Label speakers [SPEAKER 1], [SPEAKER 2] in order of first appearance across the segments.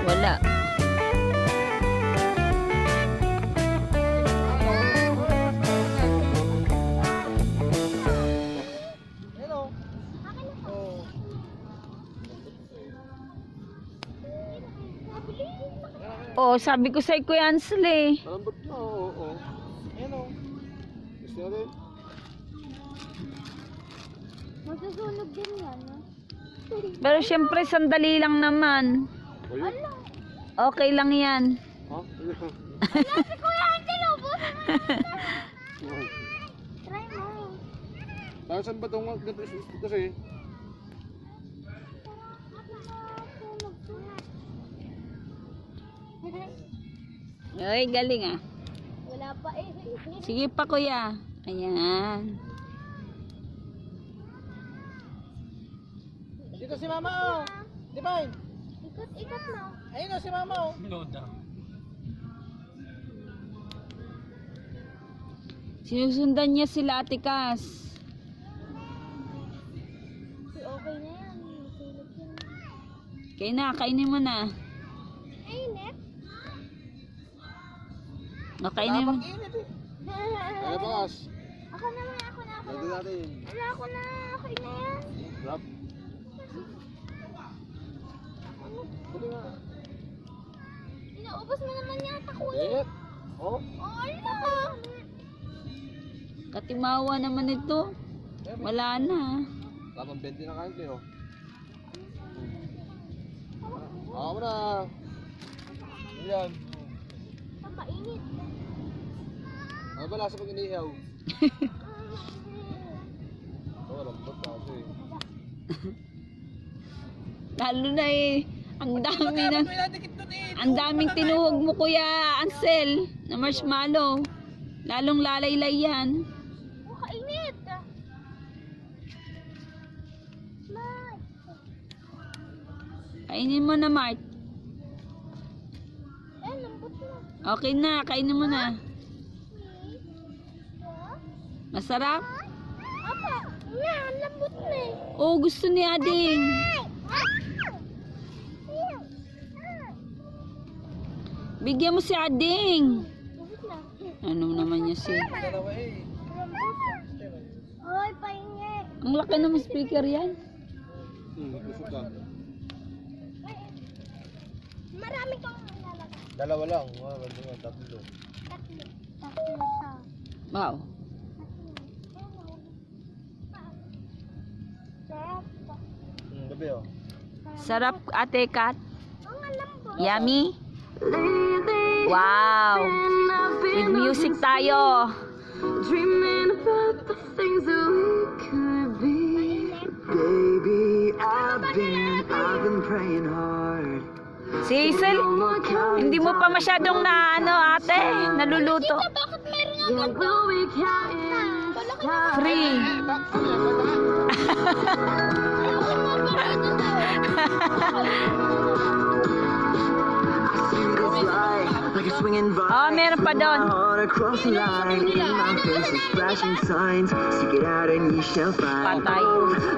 [SPEAKER 1] Wala. Oh, sabi ko sa Kuya Ansel eh.
[SPEAKER 2] Malambot na, oo. Ayan o. Gusto natin?
[SPEAKER 3] Masusunog din yan.
[SPEAKER 1] Pero syempre sandali lang naman.
[SPEAKER 3] Ano?
[SPEAKER 1] Okay lang yan.
[SPEAKER 2] Ha?
[SPEAKER 3] Wala si Kuya Ansel, ubos naman. Try mo.
[SPEAKER 2] Saan saan ba itong kasi?
[SPEAKER 1] Ay, galing ah.
[SPEAKER 3] Wala pa eh.
[SPEAKER 1] Sige pa Kuya. Ayan.
[SPEAKER 2] Dito si Mama o. Divine.
[SPEAKER 3] Ikot-ikot na.
[SPEAKER 2] Ayun o si Mama o.
[SPEAKER 1] Sinusundan niya sila Ate Cas.
[SPEAKER 3] Okay na yan. Masulog yan.
[SPEAKER 1] Kaya na, kainin mo na.
[SPEAKER 3] Ainit.
[SPEAKER 1] Nakainin mo.
[SPEAKER 2] Ano ba kas?
[SPEAKER 3] Ako naman, ako na.
[SPEAKER 2] Lagyan natin.
[SPEAKER 3] Wala ako na. Okay na yan.
[SPEAKER 2] Drop. Dali nga.
[SPEAKER 3] Inaubos mo naman yata ko.
[SPEAKER 2] Wait. Oh.
[SPEAKER 3] Oh, ano?
[SPEAKER 1] Katimawa naman ito. Wala na.
[SPEAKER 2] Tapang 20 na kain kayo. Ako mo na. Yan.
[SPEAKER 3] Papainit.
[SPEAKER 2] Ano ba lasa pag inihaw? Oh, lambot na kasi.
[SPEAKER 1] Lalo na eh. Ang daming tinuhog mo Kuya Ansel na marshmallow. Lalong lalaylay yan.
[SPEAKER 3] Oh, kainit. Mart.
[SPEAKER 1] Kainin mo na Mart.
[SPEAKER 3] Eh, lambot na.
[SPEAKER 1] Okay na, kainin mo na. Masarap?
[SPEAKER 3] Apa? Yan, lambot na eh.
[SPEAKER 1] Oh, gusto ni Ading. Bigyan mo si Ading.
[SPEAKER 3] Lambot na.
[SPEAKER 1] Ano naman niya si...
[SPEAKER 2] Dalawa eh.
[SPEAKER 3] Hoy, paingi.
[SPEAKER 1] Ang laki naman speaker yan.
[SPEAKER 2] Busog ka.
[SPEAKER 3] Marami kang ilalagay.
[SPEAKER 2] Dalawa lang. Tatlo.
[SPEAKER 3] Tatlo sa.
[SPEAKER 1] Wow.
[SPEAKER 3] Sarap.
[SPEAKER 2] Gabi oh.
[SPEAKER 1] Sarap Ate Kat.
[SPEAKER 3] Ang lambot.
[SPEAKER 1] Yummy. Wow. With music tayo.
[SPEAKER 4] Dreaming about the things that we could be. Baby, I've been praying hard.
[SPEAKER 1] Si Hazel, hindi mo pa masyadong na ano ate, naluluto.
[SPEAKER 3] Bakit meron nga
[SPEAKER 4] Yeah, we'll be counting stars.
[SPEAKER 1] Free.
[SPEAKER 4] See this light like a swinging vine.
[SPEAKER 1] Oh, meron pa doon.
[SPEAKER 4] My heart across the line. In my face is flashing signs. Stick it out and you shall find.
[SPEAKER 1] Patay.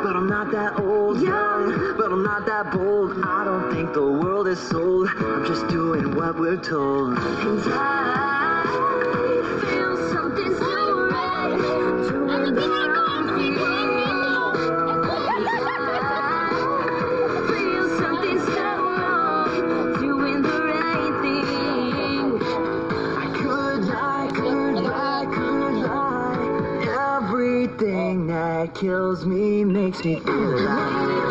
[SPEAKER 4] But I'm not that old, young, but I'm not that bold. I don't think the world is sold. I'm just doing what we're told. And I feel something so right. Doing the right thing. Feel something so wrong. Doing the right thing. I could lie. Everything that kills me makes me feel alive.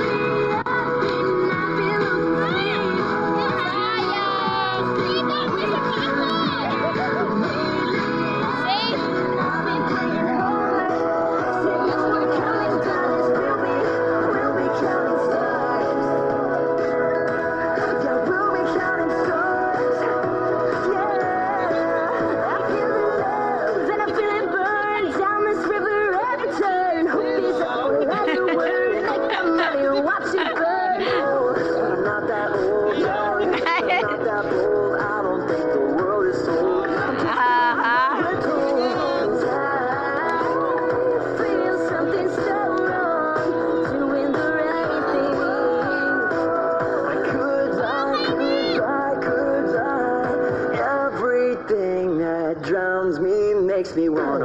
[SPEAKER 4] me wanna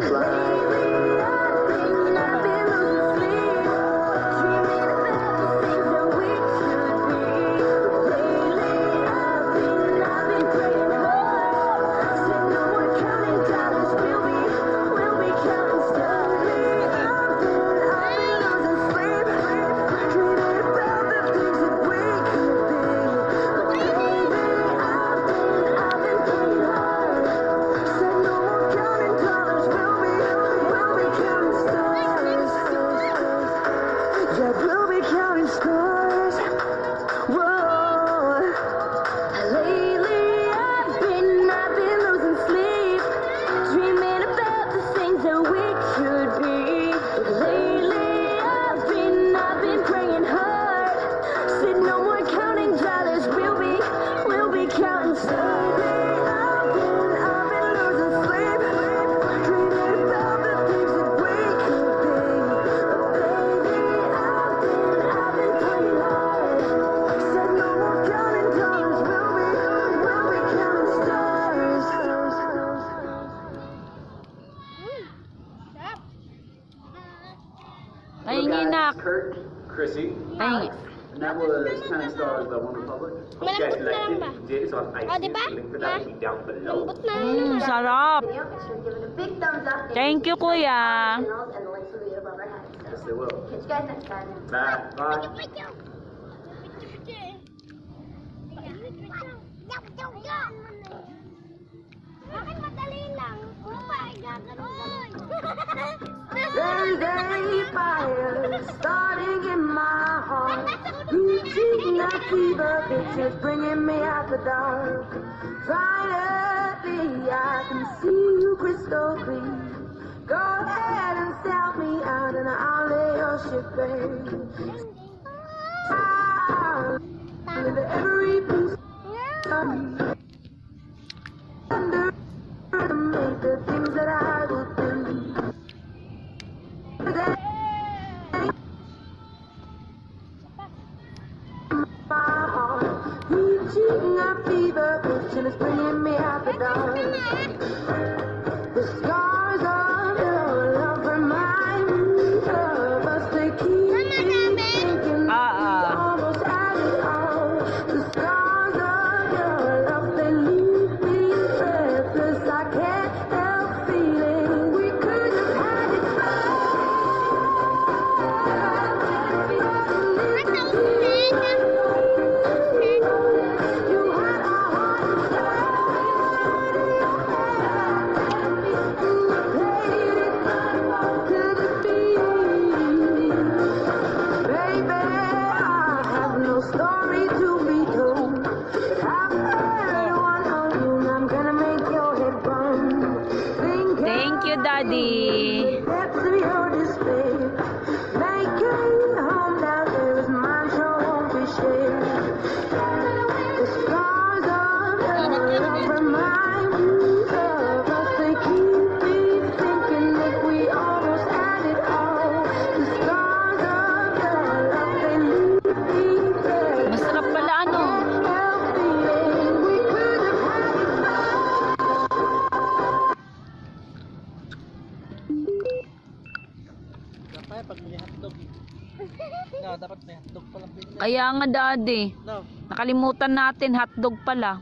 [SPEAKER 1] Pahingi nak.
[SPEAKER 2] Kurt, Chrissy,
[SPEAKER 1] Pahingi.
[SPEAKER 2] and that was 10 stars by One Republic. Hope you guys liked it. If you did, so I
[SPEAKER 3] Oh, diba?
[SPEAKER 2] link for that will be down below.
[SPEAKER 3] Lambot na.
[SPEAKER 1] Sarap.
[SPEAKER 5] Big thumbs up.
[SPEAKER 1] Thank you, kuya.
[SPEAKER 5] And the links will be above our heads.
[SPEAKER 2] Yes, they will.
[SPEAKER 5] Catch you guys next time.
[SPEAKER 2] Bye. Bye.
[SPEAKER 3] Bakit madali lang? Bye, gagano'n.
[SPEAKER 4] Day fire starting in my heart. Reaching that fever pitch is bringing me out the dark. Finally, I can see you crystal clear. Go ahead and sell me out and I'll lay your ship bare. With every piece of me. Under to make the things that I will do. My heart reaching a fever pitch and it's bringing me out the dark. The scars of your love remind me of us. They keep me thinking that we almost had it all. The scars of your love, they leave me breathless. I can't help feeling we could have had it
[SPEAKER 1] Thank you, Daddy. Masarap pala ano.
[SPEAKER 2] Dapat pag may hotdog. No, dapat may hotdog pa lang bigla.
[SPEAKER 1] Kaya nga, Daddy.
[SPEAKER 2] No.
[SPEAKER 1] Nakalimutan natin, hotdog pala.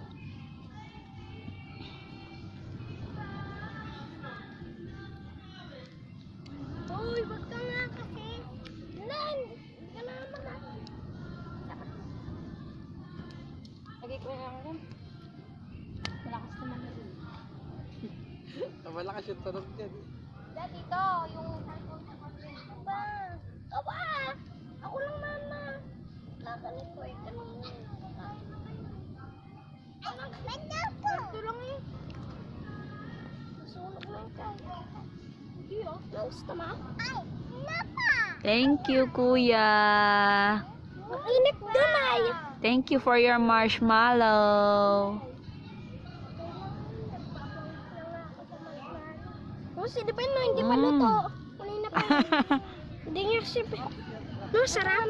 [SPEAKER 3] Uy, wag ka nga kasi. Nan, ka naman ah. Lagi ko lang lang. Malakas naman na rin.
[SPEAKER 2] Malakas yung tunog dyan.
[SPEAKER 3] Dad, ito, yung ba? Aba! Ako lang, mama. Nakalit ko eh. Kanina. Ito lang eh. Nasunog lang ka. Hindi oh. Nausta ma? Ay, napa!
[SPEAKER 1] Thank you, kuya.
[SPEAKER 3] Mainit doon ay.
[SPEAKER 1] Thank you for your marshmallow.
[SPEAKER 3] Oh, si Depend no, hindi pa luto. Kanina pa. Hindi nga siya. No, sarap.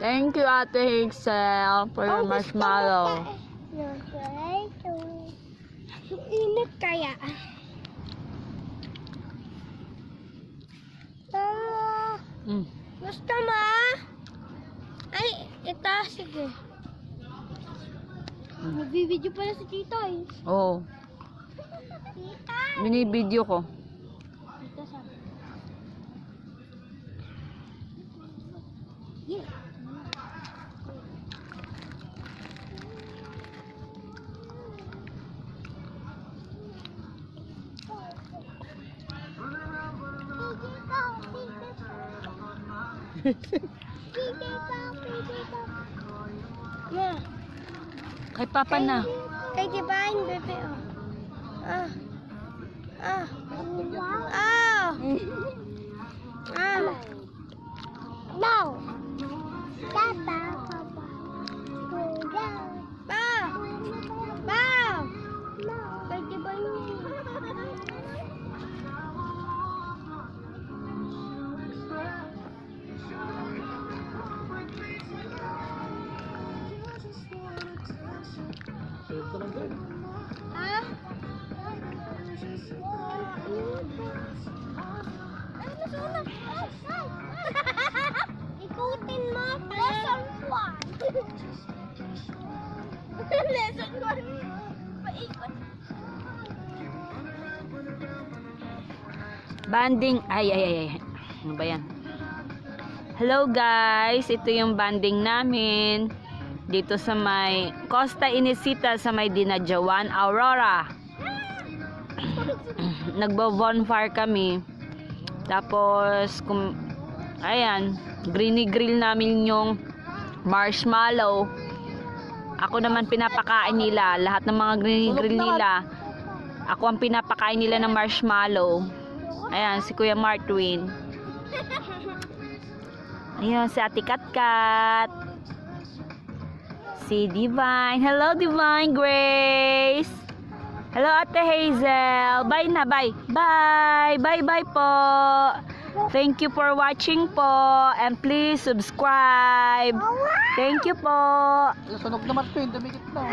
[SPEAKER 1] Thank you, Ate Hazel, for your marshmallow.
[SPEAKER 3] Okay. Init kaya. Gusto mo? Ay, ito. Sige. Nagbibideo pala si Tito eh.
[SPEAKER 1] Oo.
[SPEAKER 3] Tita!
[SPEAKER 1] Binibideo ko.
[SPEAKER 3] Tita sabi. Yeah. Ma,
[SPEAKER 1] Kay Papa na.
[SPEAKER 3] kay kibain bebe oh. Ah. Ah. Ah. No. Tata, Papa. Pa. Pa. Kay kibain.
[SPEAKER 2] Sunod naman doon.
[SPEAKER 3] Ah? Ano sunog? Ikutin mo. Lesson 1. Lesson 1. Paikot.
[SPEAKER 1] Banding. Ay. Ano ba yan? Hello guys. Ito yung banding namin. Dito sa may Costa Inesita sa may Dinadiawan, Aurora. Nagbo-bonfire kami. Tapos, ayan, grill namin yung marshmallow. Ako naman pinapakain nila. Lahat ng mga grill nila. Ako ang pinapakain nila ng marshmallow. Ayan, si Kuya Martwin. Ayan, si Ate Katkat. Si Divine. Hello, Divine Grace. Hello, Ate Hazel. Bye na, bye. Bye. Bye po. Thank you for watching po. And please subscribe. Thank you po.
[SPEAKER 2] Sunog naman, Pin. Dumikit na.